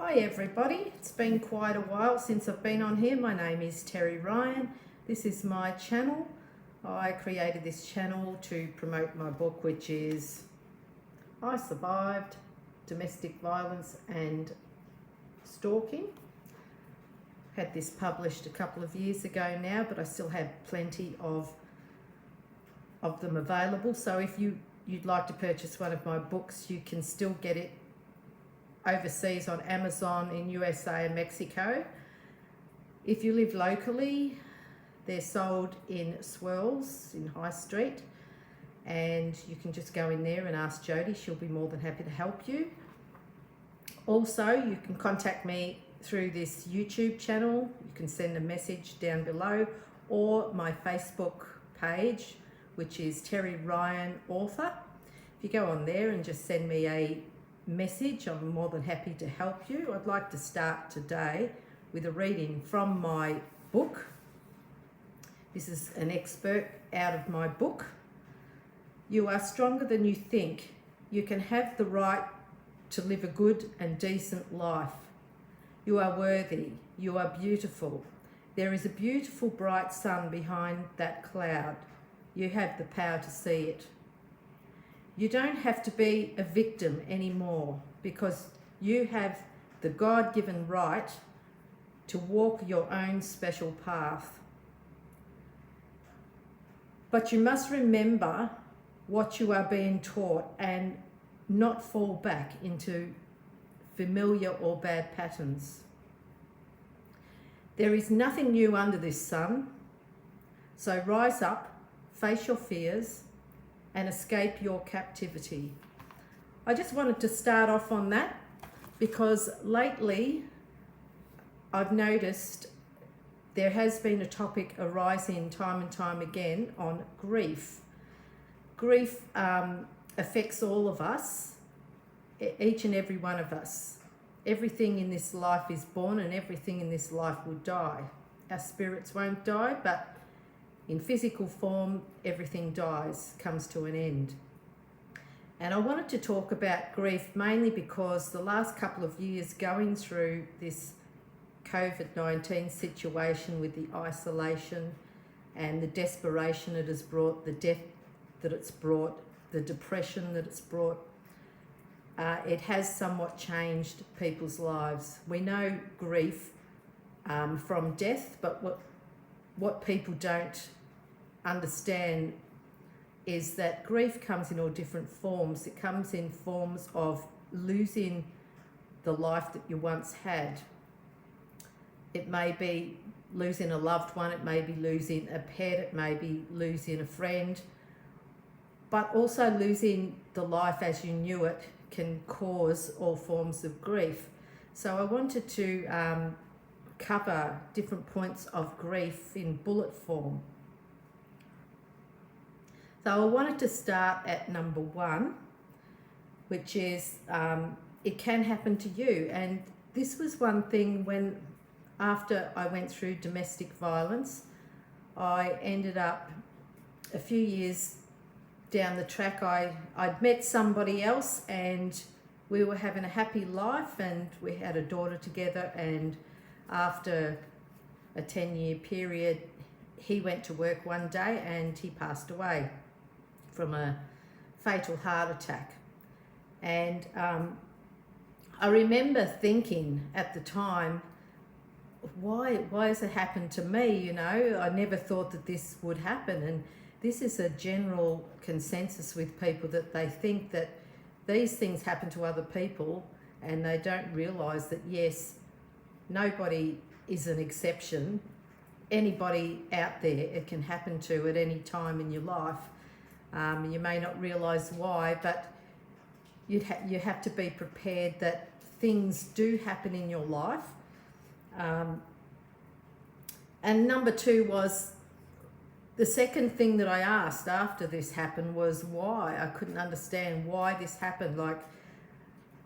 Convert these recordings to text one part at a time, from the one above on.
Hi everybody, it's been quite a while since I've been on here. My name is Terry Ryan. This is my channel. I created this channel to promote my book, which is I Survived Domestic Violence and Stalking. Had this published a couple of years ago now, but I still have plenty of them available. So if you'd like to purchase one of my books, you can still get it overseas on Amazon in USA and Mexico. If you live locally, they're sold in Swirls in High Street, and you can just go in there and ask Jodie. She'll be more than happy to help you. Also, you can contact me through this YouTube channel. You can send a message down below, or my Facebook page, which is Terry Ryan Author. If you go on there and just send me a message, I'm more than happy to help you. I'd like to start today with a reading from my book. This is an excerpt out of my book. You are stronger than you think. You can have the right to live a good and decent life. You are worthy. You are beautiful. There is a beautiful bright sun behind that cloud. You have the power to see it. You don't have to be a victim anymore, because you have the God-given right to walk your own special path. But you must remember what you are being taught and not fall back into familiar or bad patterns. There is nothing new under this sun, so rise up, face your fears, and escape your captivity. I just wanted to start off on that because lately I've noticed there has been a topic arising time and time again on grief. Grief affects all of us, each and every one of us. Everything in this life is born and everything in this life will die. Our spirits won't die, but in physical form, everything dies, comes to an end. And I wanted to talk about grief mainly because the last couple of years going through this COVID-19 situation with the isolation and the desperation it has brought, the death that it's brought, the depression that it's brought, it has somewhat changed people's lives. We know grief from death, but what people don't understand is that grief comes in all different forms. It comes in forms of losing the life that you once had. It may be losing a loved one, it may be losing a pet, it may be losing a friend, but also losing the life as you knew it can cause all forms of grief. So I wanted to cover different points of grief in bullet form. So I wanted to start at number one, which is it can happen to you. And this was one thing when, after I went through domestic violence, I ended up a few years down the track, I'd met somebody else and we were having a happy life and we had a daughter together, and after a 10-year period, he went to work one day and he passed away from a fatal heart attack. And I remember thinking at the time, why has it happened to me? You know, I never thought that this would happen. And this is a general consensus with people, that they think that these things happen to other people and they don't realise that, yes, nobody is an exception. Anybody out there, it can happen to at any time in your life. You may not realise why, but you have to be prepared that things do happen in your life. And number two was, the second thing that I asked after this happened was why. I couldn't understand why this happened. Like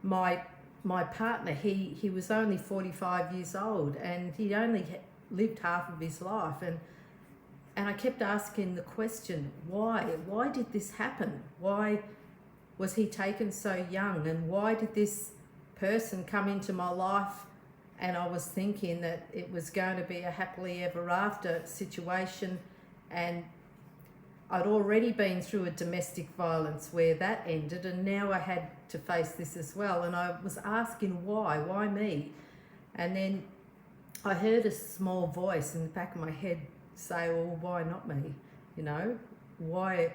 my partner, he was only 45 years old and he only lived half of his life. And I kept asking the question, why? Why did this happen? Why was he taken so young? And why did this person come into my life, and I was thinking that it was going to be a happily ever after situation, and I'd already been through a domestic violence where that ended, and now I had to face this as well. And I was asking why me? And then I heard a small voice in the back of my head say, well, why not me? You know, why?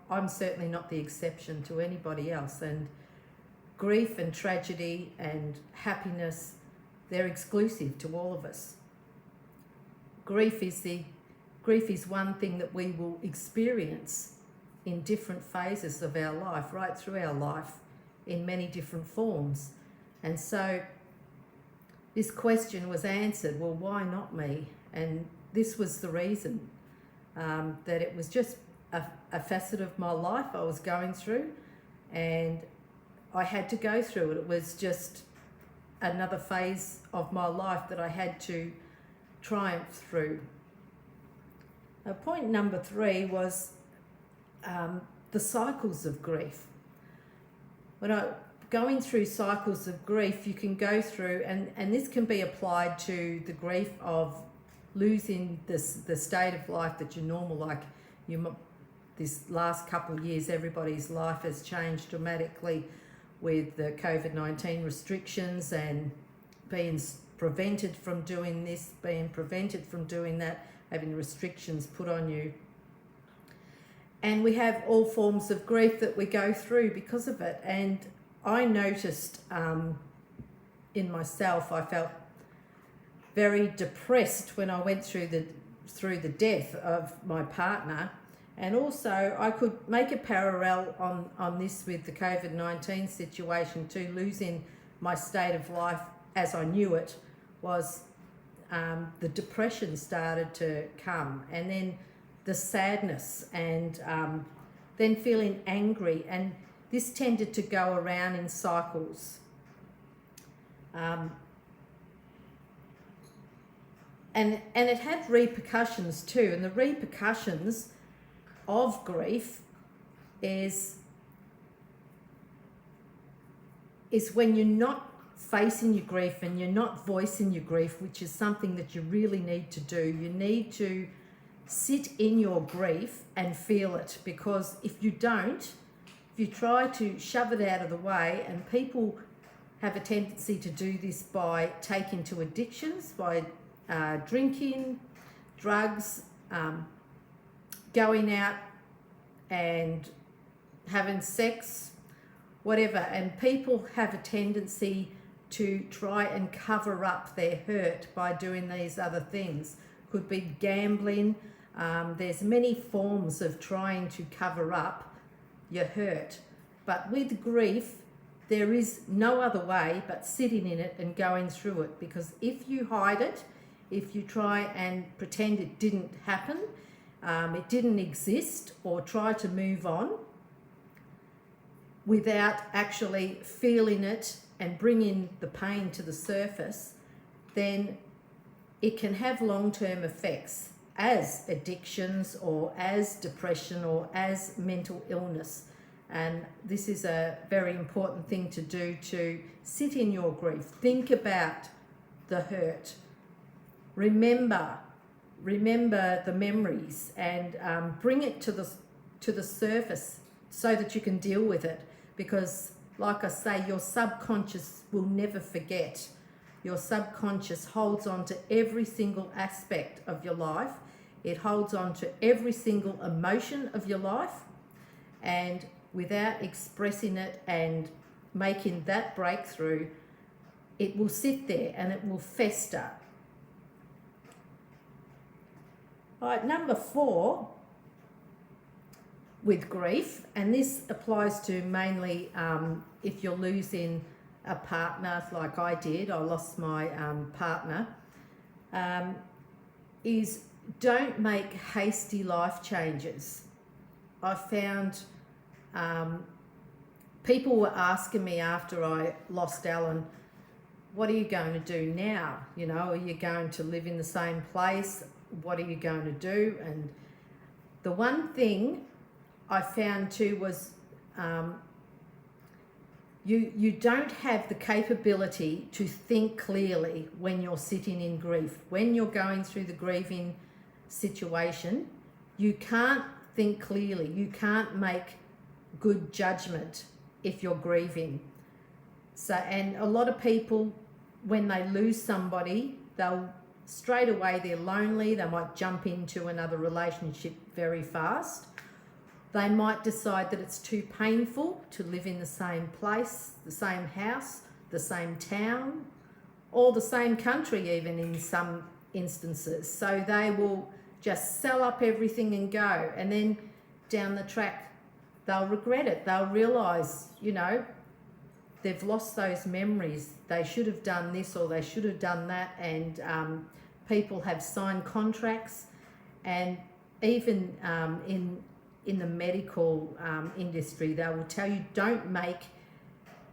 I'm certainly not the exception to anybody else. And grief and tragedy and happiness, they're exclusive to all of us. Grief is one thing that we will experience in different phases of our life, right through our life, in many different forms. And so this question was answered, well, why not me? And this was the reason, that it was just a facet of my life I was going through, and I had to go through it. It was just another phase of my life that I had to triumph through. Now, point number 3 was the cycles of grief. Going through cycles of grief, you can go through, and this can be applied to the grief of losing the state of life that you're normal, like this last couple of years, everybody's life has changed dramatically with the COVID-19 restrictions and being prevented from doing this, being prevented from doing that, having restrictions put on you. And we have all forms of grief that we go through because of it. And I noticed in myself, I felt very depressed when I went through the death of my partner. And also I could make a parallel on this with the COVID-19 situation too. Losing my state of life as I knew it was the depression started to come, and then the sadness, and then feeling angry, and this tended to go around in cycles. And it had repercussions too, and the repercussions of grief is when you're not facing your grief and you're not voicing your grief, which is something that you really need to do. You need to sit in your grief and feel it, because if you don't, if you try to shove it out of the way, and people have a tendency to do this by taking to addictions, by drinking, drugs, going out and having sex, whatever. And people have a tendency to try and cover up their hurt by doing these other things. Could be gambling. There's many forms of trying to cover up your hurt. But with grief, there is no other way but sitting in it and going through it. Because if you hide it, if you try and pretend it didn't happen, it didn't exist, or try to move on without actually feeling it and bringing the pain to the surface, then it can have long-term effects as addictions or as depression or as mental illness. And this is a very important thing to do, to sit in your grief. Think about the hurt. Remember the memories, and bring it to the surface so that you can deal with it. Because, like I say, your subconscious will never forget. Your subconscious holds on to every single aspect of your life. It holds on to every single emotion of your life, and without expressing it and making that breakthrough, it will sit there and it will fester. All right, number 4, with grief, and this applies to mainly if you're losing a partner, like I did. I lost my partner. Is don't make hasty life changes. I found people were asking me after I lost Alan, what are you going to do now? You know, are you going to live in the same place? What are you going to do? And the one thing I found too was You don't have the capability to think clearly when you're sitting in grief. When you're going through the grieving situation, you can't think clearly. You can't make good judgment if you're grieving. So, and a lot of people, when they lose somebody, they'll straight away, they're lonely. They might jump into another relationship very fast. They might decide that it's too painful to live in the same place, the same house, the same town, or the same country even in some instances. So they will just sell up everything and go. And then down the track, they'll regret it. They'll realise, you know, they've lost those memories. They should have done this or they should have done that. And people have signed contracts, and even in the medical industry, they will tell you don't make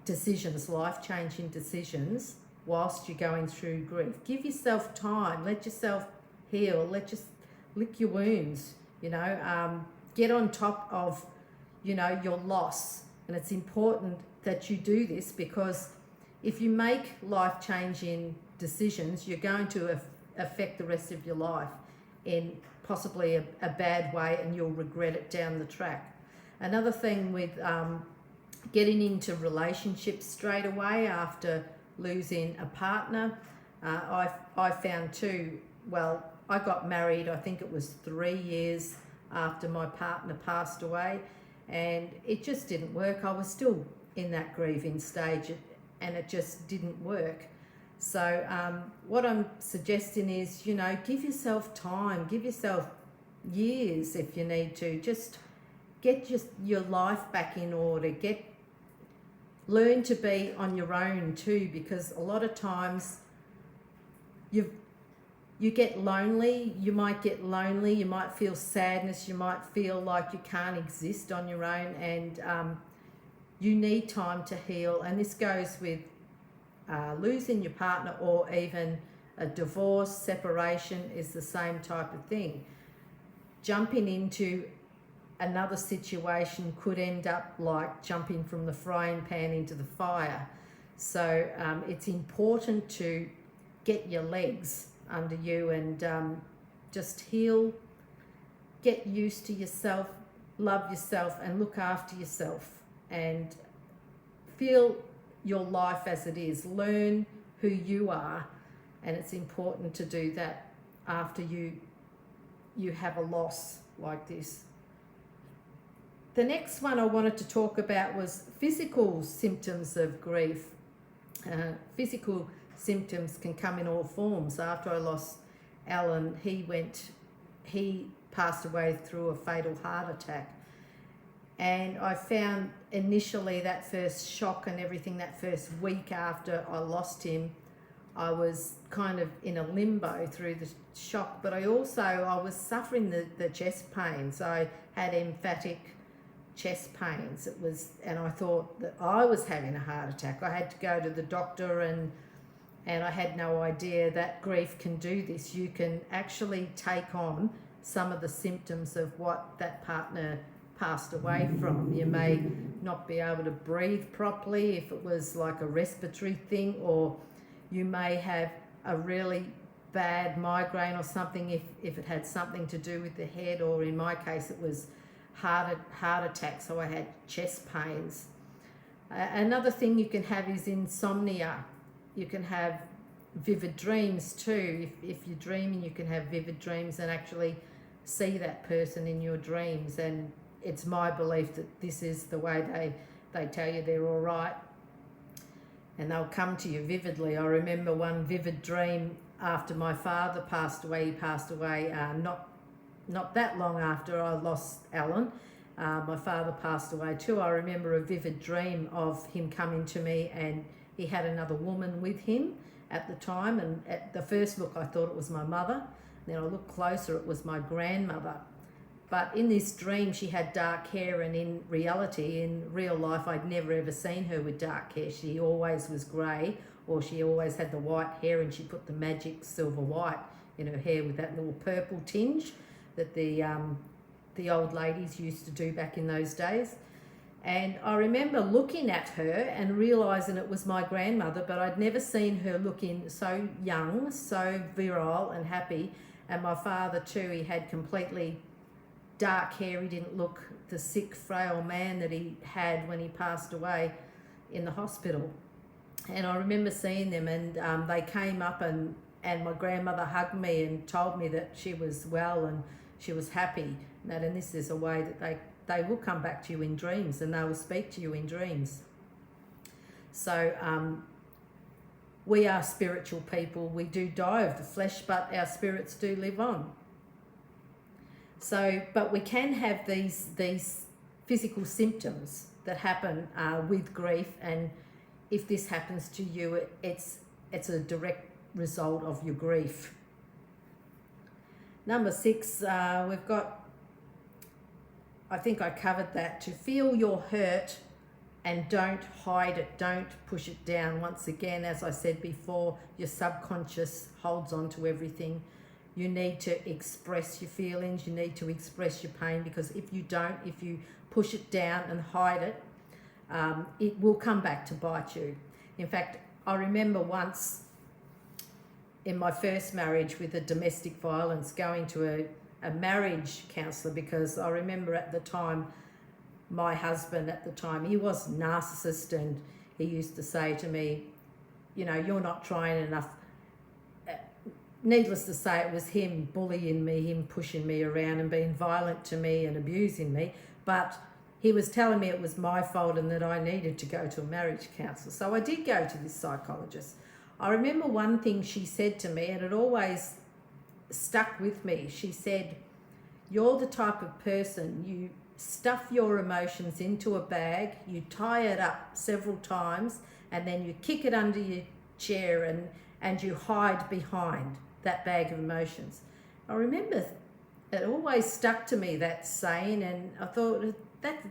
decisions, life-changing decisions, whilst you're going through grief. Give yourself time, let yourself heal, lick your wounds, you know, get on top of, you know, your loss. And it's important that you do this, because if you make life-changing decisions, you're going to affect the rest of your life in possibly a bad way, and you'll regret it down the track. Another thing with getting into relationships straight away after losing a partner, I found too, well, I got married, I think it was 3 years after my partner passed away, and it just didn't work. I was still in that grieving stage, and it just didn't work. So what I'm suggesting is, you know, give yourself time, give yourself years if you need to. Just get your life back in order. Learn to be on your own too, because a lot of times you get lonely. You might get lonely. You might feel sadness. You might feel like you can't exist on your own, and you need time to heal. And this goes with losing your partner, or even a divorce, separation is the same type of thing. Jumping into another situation could end up like jumping from the frying pan into the fire. So it's important to get your legs under you and just heal, get used to yourself, love yourself, and look after yourself, and feel your life as it is. Learn who you are, and it's important to do that after you have a loss like this. The next one I wanted to talk about was physical symptoms of grief. Physical symptoms can come in all forms. After I lost Alan, he passed away through a fatal heart attack. And I found initially that first shock and everything, that first week after I lost him, I was kind of in a limbo through the shock, but I was suffering the chest pains. I had emphatic chest pains. And I thought that I was having a heart attack. I had to go to the doctor, and I had no idea that grief can do this. You can actually take on some of the symptoms of what that partner passed away from. You may not be able to breathe properly if it was like a respiratory thing, or you may have a really bad migraine or something if it had something to do with the head, or in my case it was heart attack, so I had chest pains. Another thing you can have is insomnia. You can have vivid dreams too. If you're dreaming, you can have vivid dreams and actually see that person in your dreams, and it's my belief that this is the way they tell you they're all right, and they'll come to you vividly. I remember one vivid dream after my father passed away. He passed away not that long after I lost Alan. My father passed away too. I remember a vivid dream of him coming to me, and he had another woman with him at the time, and at the first look I thought it was my mother. Then I looked closer, it was my grandmother. But in this dream she had dark hair, and in reality, in real life, I'd never ever seen her with dark hair. She always was grey, or she always had the white hair, and she put the magic silver white in her hair with that little purple tinge that the old ladies used to do back in those days. And I remember looking at her and realising it was my grandmother, but I'd never seen her looking so young, so virile and happy. And my father too, he had completely dark hair. He didn't look the sick, frail man that he had when he passed away in the hospital. And I remember seeing them, and they came up, and my grandmother hugged me and told me that she was well and she was happy. And this is a way that they will come back to you in dreams, and they will speak to you in dreams. So we are spiritual people. We do die of the flesh, but our spirits do live on. So, but we can have these physical symptoms that happen with grief, and if this happens to you, it's a direct result of your grief. Number 6, we've got, I think I covered that, to feel your hurt and don't hide it, don't push it down. Once again, as I said before, your subconscious holds on to everything. You need to express your feelings, you need to express your pain, because if you don't, if you push it down and hide it, it will come back to bite you. In fact, I remember once in my first marriage with a domestic violence, going to a marriage counsellor, because I remember at the time, my husband at the time, he was a narcissist, and he used to say to me, you know, you're not trying enough. Needless to say, it was him bullying me, him pushing me around and being violent to me and abusing me. But he was telling me it was my fault and that I needed to go to a marriage counsellor. So I did go to this psychologist. I remember one thing she said to me, and it always stuck with me. She said, you're the type of person, you stuff your emotions into a bag, you tie it up several times, and then you kick it under your chair and you hide behind that bag of emotions. I remember it always stuck to me, that saying, and I thought,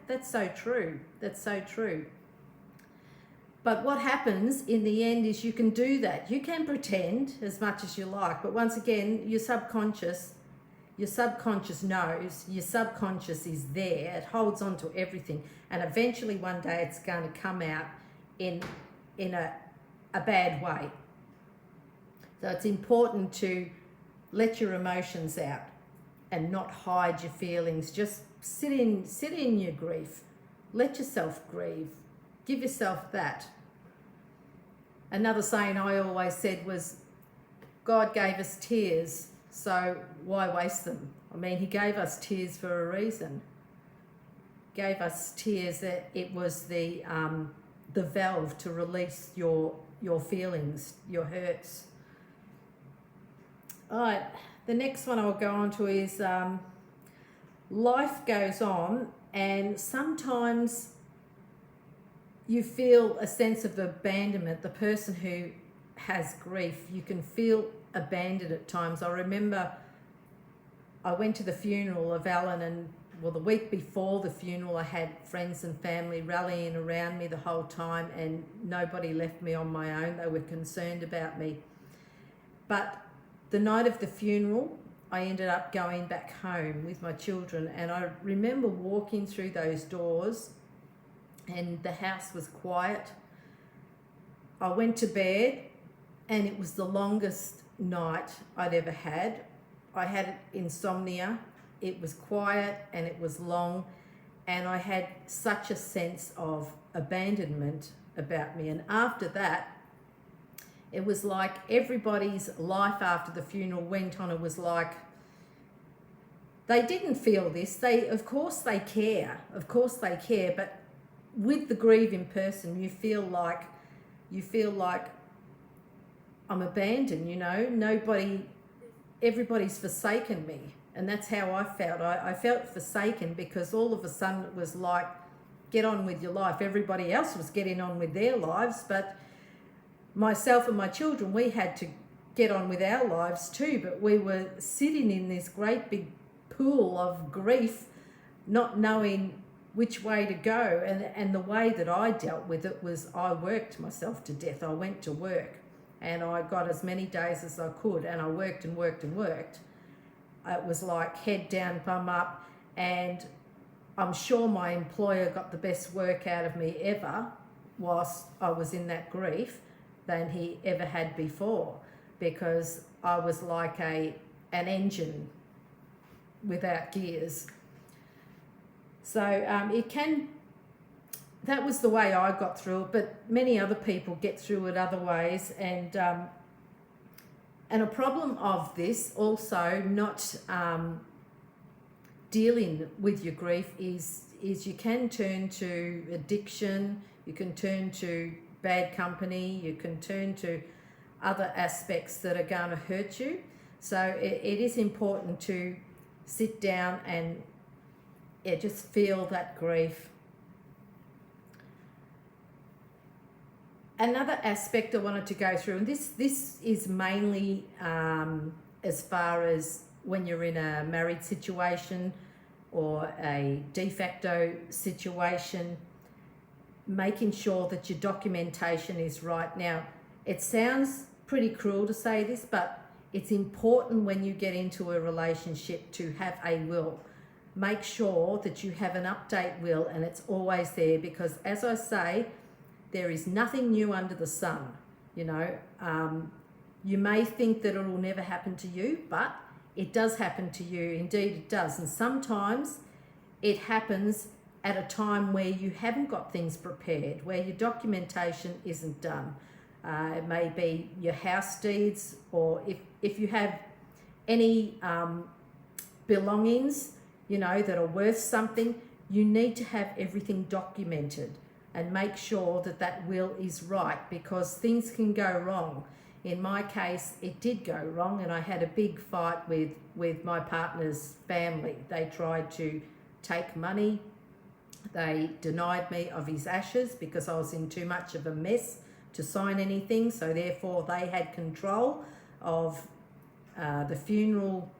that's so true. That's so true. But what happens in the end is you can do that. You can pretend as much as you like, but once again, your subconscious knows, your subconscious is there, it holds on to everything, and eventually one day it's going to come out in a bad way. So it's important to let your emotions out and not hide your feelings. Just sit in your grief. Let yourself grieve. Give yourself that. Another saying I always said was, God gave us tears, so why waste them? I mean, he gave us tears for a reason. Gave us tears, that it was the valve to release your feelings, your hurts. All right, the next one I'll go on to is life goes on, and sometimes you feel a sense of abandonment. The person who has grief, you can feel abandoned at times. I remember I went to the funeral of Alan, and the week before the funeral, I had friends and family rallying around me the whole time, and nobody left me on my own. They were concerned about me. But the night of the funeral, I ended up going back home with my children, and I remember walking through those doors, and the house was quiet. I went to bed, and it was the longest night I'd ever had. I had insomnia. It was quiet and it was long, and I had such a sense of abandonment about me. And after that, it was like everybody's life after the funeral went on. It was like they didn't feel this. Of course they care, but with the grieving person, you feel like I'm abandoned, you know, everybody's forsaken me. And that's how I felt. I felt forsaken, because all of a sudden it was like, get on with your life. Everybody else was getting on with their lives, but myself and my children, we had to get on with our lives too. But we were sitting in this great big pool of grief, not knowing which way to go. And the way that I dealt with it was I worked myself to death. I went to work, and I got as many days as I could, and I worked and worked and worked. It was like head down, bum up, and I'm sure my employer got the best work out of me ever whilst I was in that grief than he ever had before, because I was like an engine without gears. So that was the way I got through it, but many other people get through it other ways. And a problem of this also, not dealing with your grief, is you can turn to addiction, you can turn to bad company, you can turn to other aspects that are going to hurt you. So it is important to sit down and just feel that grief. Another aspect I wanted to go through, and this is mainly as far as when you're in a married situation or a de facto situation, making sure that your documentation is right. Now, it sounds pretty cruel to say this, but it's important when you get into a relationship to have a will. Make sure that you have an update will and it's always there, because as I say, there is nothing new under the sun. You know, you may think that it will never happen to you, but it does happen to you. Indeed, it does. And sometimes it happens at a time where you haven't got things prepared, where your documentation isn't done. It may be your house deeds, or if you have any belongings, you know, that are worth something, you need to have everything documented and make sure that that will is right, because things can go wrong. In my case, it did go wrong, and I had a big fight with my partner's family. They tried to take money. They denied me of his ashes because I was in too much of a mess to sign anything. So therefore, they had control of the funeral,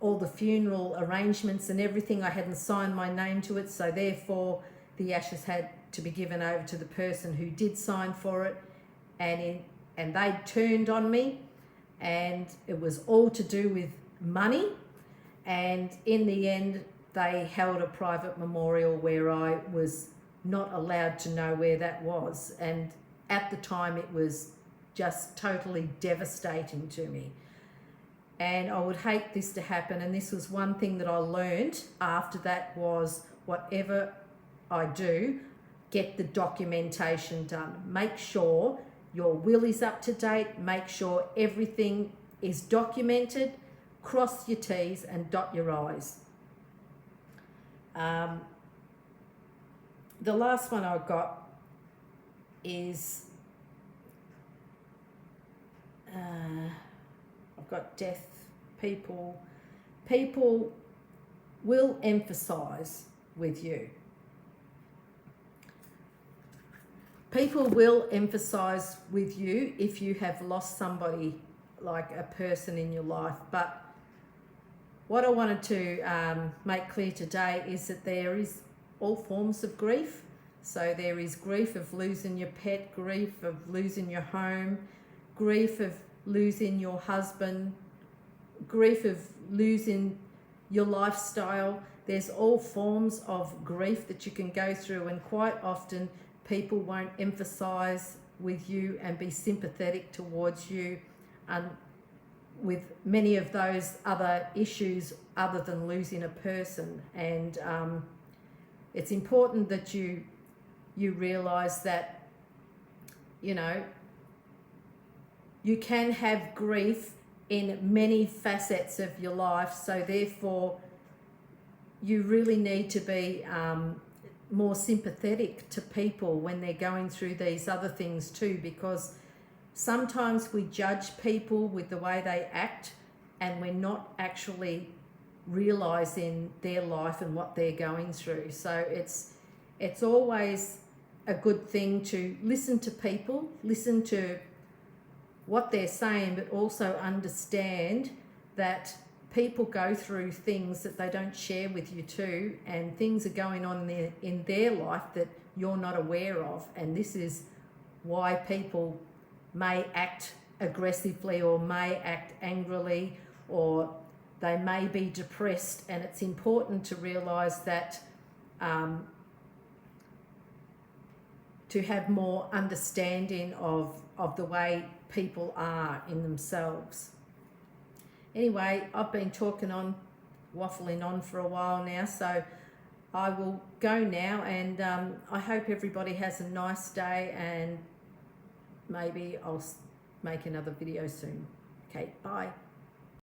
all the funeral arrangements and everything. I hadn't signed my name to it, so therefore the ashes had to be given over to the person who did sign for it, and they turned on me, and it was all to do with money. And in the end, they held a private memorial where I was not allowed to know where that was, and at the time it was just totally devastating to me. And I would hate this to happen, and this was one thing that I learned after that was, whatever I do, get the documentation done. Make sure your will is up to date, make sure everything is documented, cross your T's and dot your I's. The last one I've got is I've got death. People will emphasize with you. People will emphasize with you if you have lost somebody, like a person in your life. But what I wanted to make clear today is that there is all forms of grief. So there is grief of losing your pet, grief of losing your home, grief of losing your husband, grief of losing your lifestyle. There's all forms of grief that you can go through, and quite often people won't emphasize with you and be sympathetic towards you with many of those other issues other than losing a person. And it's important that you realize that, you know, you can have grief in many facets of your life. So therefore, you really need to be more sympathetic to people when they're going through these other things too, because sometimes we judge people with the way they act, and we're not actually realizing their life and what they're going through. So it's always a good thing to listen to people, listen to what they're saying, but also understand that people go through things that they don't share with you too, and things are going on in their life that you're not aware of. And this is why people may act aggressively or may act angrily, or they may be depressed, and it's important to realise that to have more understanding of the way people are in themselves. Anyway, I've been waffling on for a while now, so I will go now, and I hope everybody has a nice day, and maybe I'll make another video soon. Okay, bye.